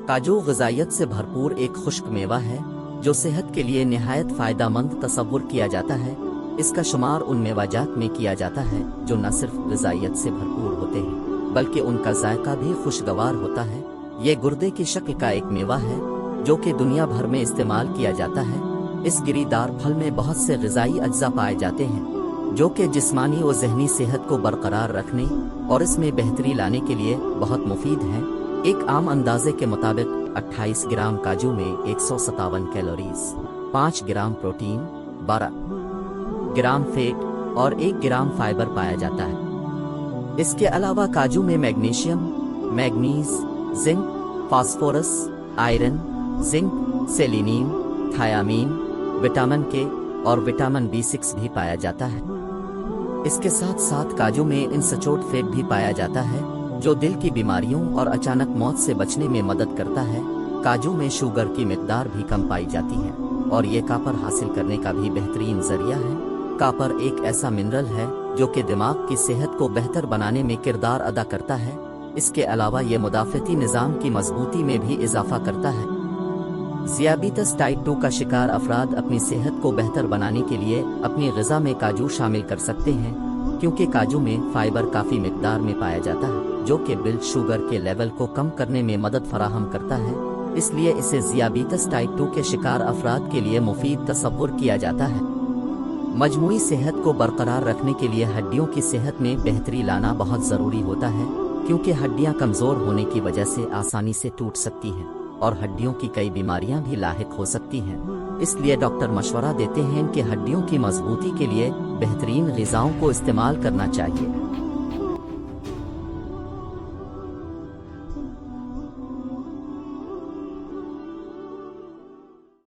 काजू ग़िज़ाइयत से भरपूर एक खुश्क मेवा है जो सेहत के लिए निहायत फ़ायदा मंद तसव्वुर किया जाता है। इसका शुमार उन मेवाजात में किया जाता है जो न सिर्फ ग़िज़ाइयत से भरपूर होते हैं बल्कि उनका जायका भी खुशगवार होता है। ये गुर्दे की शक्ल का एक मेवा है जो कि दुनिया भर में इस्तेमाल किया जाता है। इस गिरीदार फल में बहुत से ग़िज़ाई अज्जा पाए जाते हैं जो कि जिस्मानी और ज़हनी सेहत को बरकरार रखने और इसमें बेहतरी लाने के लिए बहुत मुफीद हैं। एक आम अंदाजे के मुताबिक 28 ग्राम काजू में 157 कैलोरीज, 5 ग्राम प्रोटीन, 12 ग्राम फैट और 1 ग्राम फाइबर पाया जाता है। इसके अलावा काजू में magnesium, manganese, zinc, phosphorus, iron, zinc, selenium, thiamine, vitamin K और विटामिन B6 भी पाया जाता है। इसके साथ साथ काजू में इंसचोट फैट भी पाया जाता है जो दिल की बीमारियों और अचानक मौत से बचने में मदद करता है। काजू में शुगर की मिकदार भी कम पाई जाती है और ये कापर हासिल करने का भी बेहतरीन जरिया है। कापर एक ऐसा मिनरल है जो कि दिमाग की सेहत को बेहतर बनाने में किरदार अदा करता है। इसके अलावा ये मुदाफ़ती निज़ाम की मजबूती में भी इजाफा करता है। ज़ियाबीतस टाइप 2 का शिकार अफराद अपनी सेहत को बेहतर बनाने के लिए अपनी ग़िज़ा में काजू शामिल कर सकते हैं क्योंकि काजू में फाइबर काफ़ी मिकदार में पाया जाता है जो कि ब्लड शुगर के लेवल को कम करने में मदद फराहम करता है। इसलिए इसे ज़ियाबीतस टाइप 2 के शिकार अफराद के लिए मुफीद तसव्वुर किया जाता है। मजमूई सेहत को बरकरार रखने के लिए हड्डियों की सेहत में बेहतरी लाना बहुत ज़रूरी होता है क्योंकि हड्डियां कमज़ोर होने की वजह से आसानी से टूट सकती हैं और हड्डियों की कई बीमारियां भी लाहिक हो सकती हैं। इसलिए डॉक्टर मशवरा देते हैं कि हड्डियों की मजबूती के लिए बेहतरीन ग़िज़ाओं को इस्तेमाल करना चाहिए।